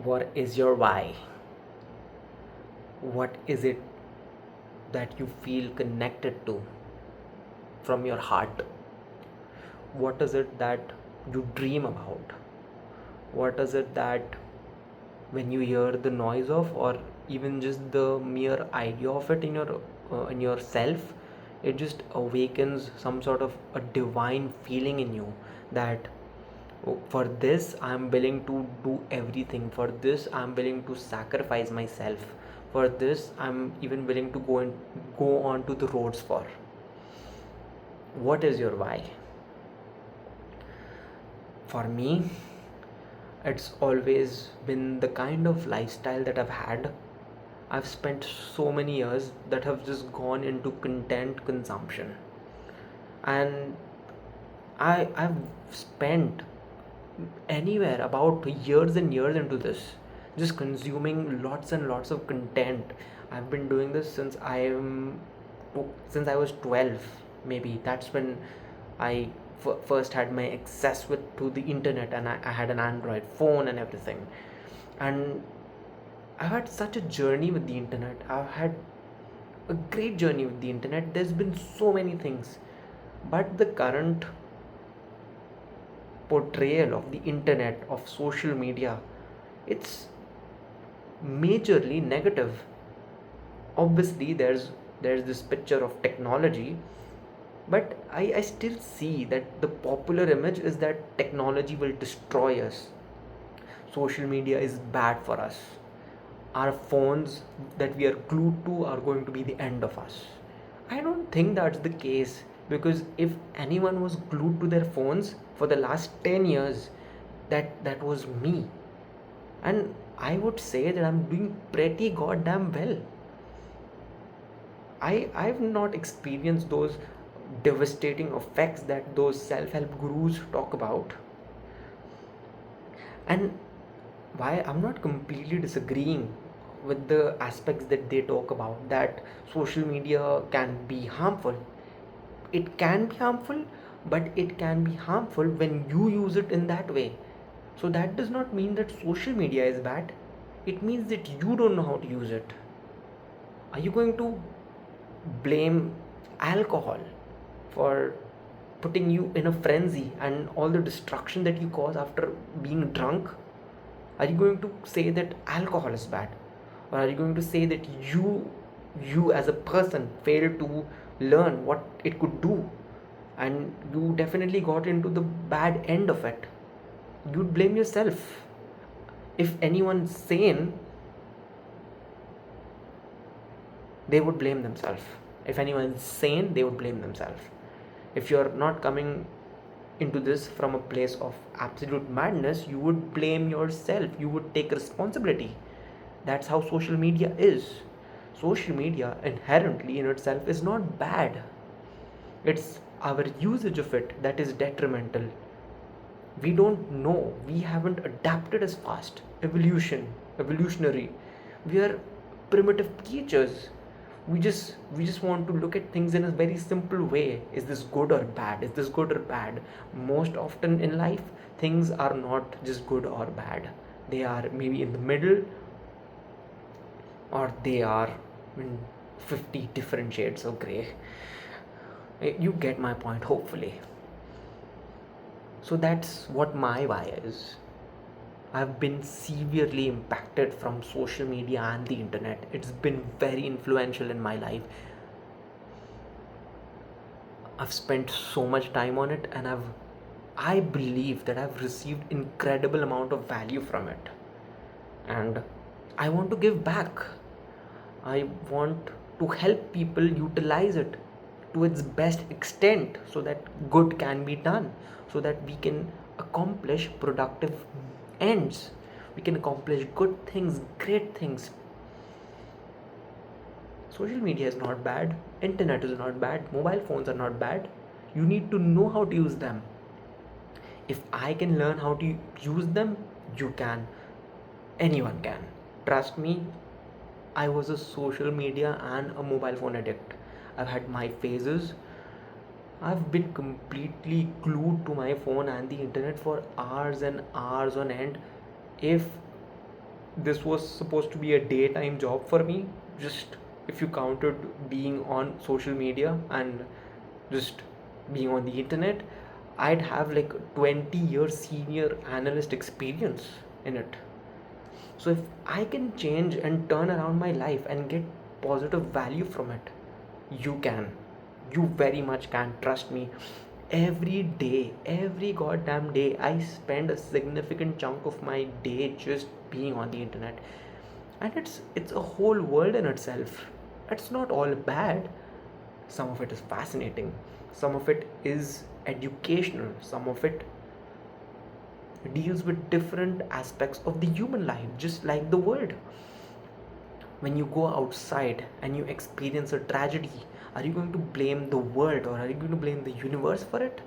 What is your why? What is it that you feel connected to from your heart? What is it that you dream about? What is it that when you hear the noise of, or even just the mere idea of it in yourself, it just awakens some sort of a divine feeling in you that, oh, for this I'm willing to do everything, for this I'm willing to sacrifice myself, for this I'm even willing to go on to the roads for. What is your why? For me, it's always been the kind of lifestyle that I've had. I've spent so many years that have just gone into content consumption, and I've spent anywhere about years and years into this, just consuming lots and lots of content. I've been doing this since I was 12, maybe. That's when I first had my access to the internet, and I had an Android phone and everything. And I've had such a journey with the internet. I've had a great journey with the internet. There's been so many things, but the current portrayal of the internet, of social media, it's majorly negative. Obviously, there's this picture of technology, but I still see that the popular image is that technology will destroy us. Social media is bad for us. Our phones that we are glued to are going to be the end of us. I don't think that's the case, because if anyone was glued to their phones for the last 10 years, that was me. And I would say that I'm doing pretty goddamn well. I've not experienced those devastating effects that those self-help gurus talk about. And why I'm not completely disagreeing with the aspects that they talk about, that social media can be harmful. It can be harmful, but it can be harmful when you use it in that way. So that does not mean that social media is bad. It means that you don't know how to use it. Are you going to blame alcohol for putting you in a frenzy and all the destruction that you cause after being drunk? Are you going to say that alcohol is bad? Or are you going to say that you as a person failed to learn what it could do, and you definitely got into the bad end of it? You'd blame yourself. If anyone's sane, they would blame themselves. If anyone's sane, they would blame themselves. If you're not coming into this from a place of absolute madness, you would blame yourself. You would take responsibility. That's how social media is. Social media inherently in itself is not bad. It's our usage of it that is detrimental. We don't know. We haven't adapted as fast. Evolutionary. We are primitive creatures. We just want to look at things in a very simple way. Is this good or bad? Is this good or bad? Most often in life, things are not just good or bad. They are maybe in the middle, or they are in 50 different shades of gray. You get my point, hopefully. So that's what my why is. I've been severely impacted from social media and the internet. It's been very influential in my life. I've spent so much time on it, and I believe that I've received incredible amount of value from it. And I want to give back. I want to help people utilize it to its best extent, so that good can be done, so that we can accomplish productive ends. We can accomplish good things, great things. Social media is not bad, internet is not bad, mobile phones are not bad. You need to know how to use them. If I can learn how to use them, you can. Anyone can. Trust me, I was a social media and a mobile phone addict. I've had my phases. I've been completely glued to my phone and the internet for hours and hours on end. If this was supposed to be a daytime job for me. Just if you counted being on social media and just being on the internet, I'd have like 20 years senior analyst experience in it. So if I can change and turn around my life and get positive value from it, you can. You very much can. Trust me. Every day, every goddamn day, I spend a significant chunk of my day just being on the internet. And it's a whole world in itself. It's not all bad. Some of it is fascinating. Some of it is educational. Some of it deals with different aspects of the human life, just like the world. When you go outside and you experience a tragedy, are you going to blame the world or are you going to blame the universe for it?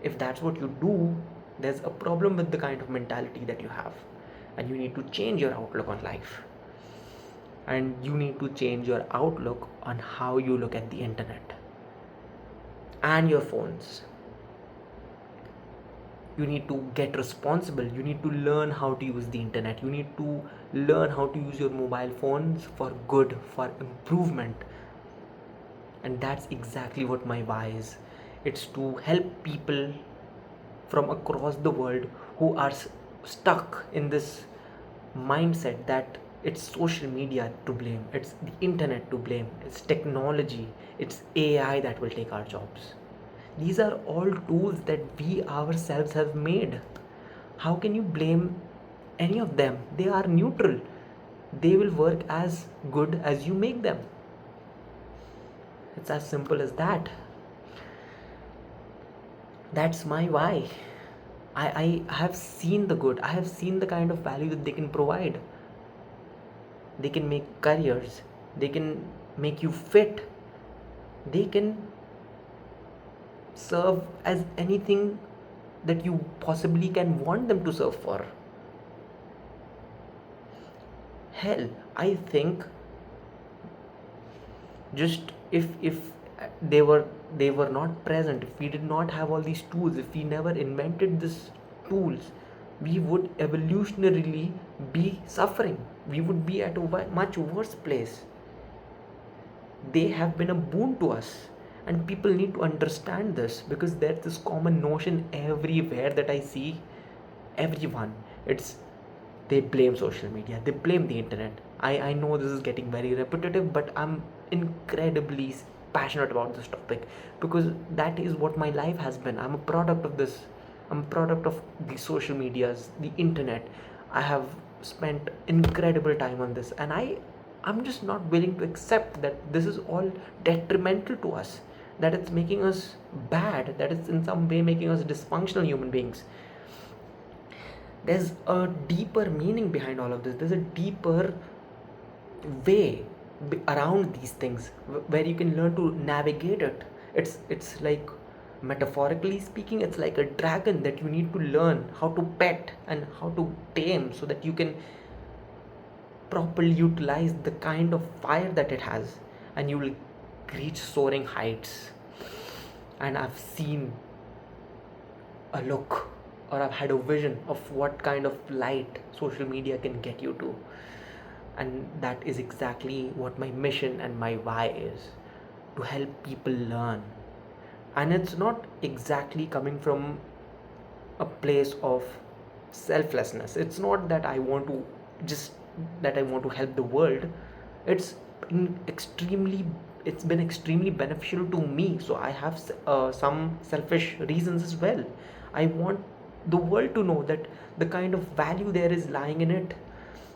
If that's what you do, there's a problem with the kind of mentality that you have, and you need to change your outlook on life. And you need to change your outlook on how you look at the internet and your phones. You need to get responsible. You need to learn how to use the internet. You need to learn how to use your mobile phones for good, for improvement. And that's exactly what my why is. It's to help people from across the world who are stuck in this mindset that it's social media to blame, it's the internet to blame, it's technology, it's AI that will take our jobs. These are all tools that we ourselves have made. How can you blame any of them? They are neutral. They will work as good as you make them. It's as simple as that. That's my why. I have seen the good. I have seen the kind of value that they can provide. They can make careers. They can make you fit. They can serve as anything that you possibly can want them to serve for. Hell, I think just if they were not present, if we did not have all these tools, if we never invented these tools, we would evolutionarily be suffering. We would be at a much worse place. They have been a boon to us, and people need to understand this, because there's this common notion everywhere that I see. Everyone, it's they blame social media, they blame the internet. I know this is getting very repetitive, but I'm incredibly passionate about this topic, because that is what my life has been. I'm a product of this. I'm a product of the social medias, the internet. I have spent incredible time on this, and I'm just not willing to accept that this is all detrimental to us, that it's making us bad, that it's in some way making us dysfunctional human beings. There's a deeper meaning behind all of this. There's a deeper way around these things where you can learn to navigate it. It's like, metaphorically speaking, it's like a dragon that you need to learn how to pet and how to tame, so that you can properly utilize the kind of fire that it has, and you will reach soaring heights. And I've seen a look, or I've had a vision of what kind of light social media can get you to. And that is exactly what my mission and my why is, to help people learn. And it's not exactly coming from a place of selflessness. It's not that I want to just that I want to help the world. It's extremely, it's been extremely beneficial to me, so I have some selfish reasons as well. I want the world to know that the kind of value there is lying in it,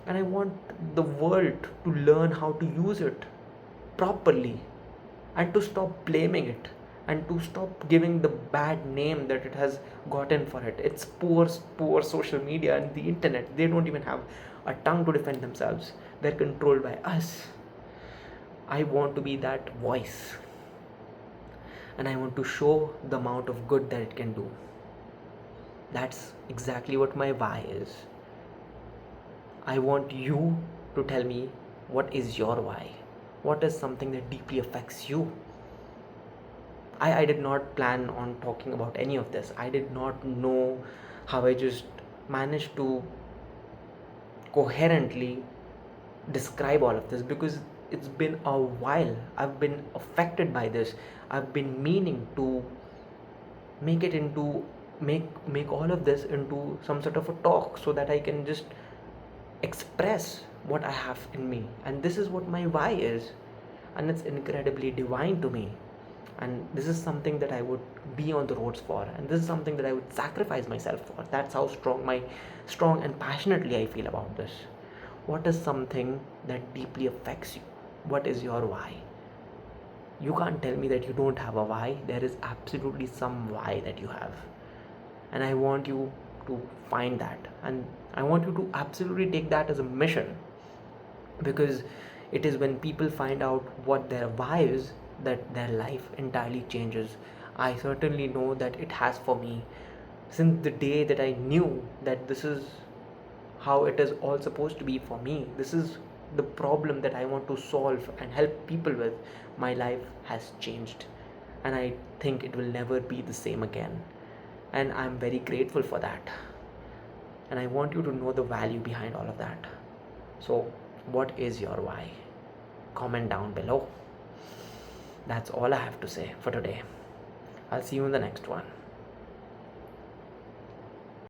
and I want the world to learn how to use it properly, and to stop blaming it, and to stop giving the bad name that it has gotten for it. It's poor social media and the internet. They don't even have a tongue to defend themselves. They're controlled by us. I want to be that voice, and I want to show the amount of good that it can do. That's exactly what my why is. I want you to tell me, what is your why? What is something that deeply affects you? I did not plan on talking about any of this. I did not know how I just managed to coherently describe all of this, because it's been a while. I've been affected by this. I've been meaning to make it into make all of this into some sort of a talk, so that I can just express what I have in me. And this is what my why is, and it's incredibly divine to me. And this is something that I would be on the roads for, and this is something that I would sacrifice myself for. That's how strong and passionately I feel about this. What is something that deeply affects you? What is your why? You can't tell me that you don't have a why. There is absolutely some why that you have, and I want you to find that, and I want you to absolutely take that as a mission, because it is when people find out what their why is that their life entirely changes. I certainly know that it has for me. Since the day that I knew that this is how it is all supposed to be for me, this is the problem that I want to solve and help people with, my life has changed, and I think it will never be the same again. And I'm very grateful for that, and I want you to know the value behind all of that. So what is your why? Comment down below. That's all I have to say for today. I'll see you in the next one.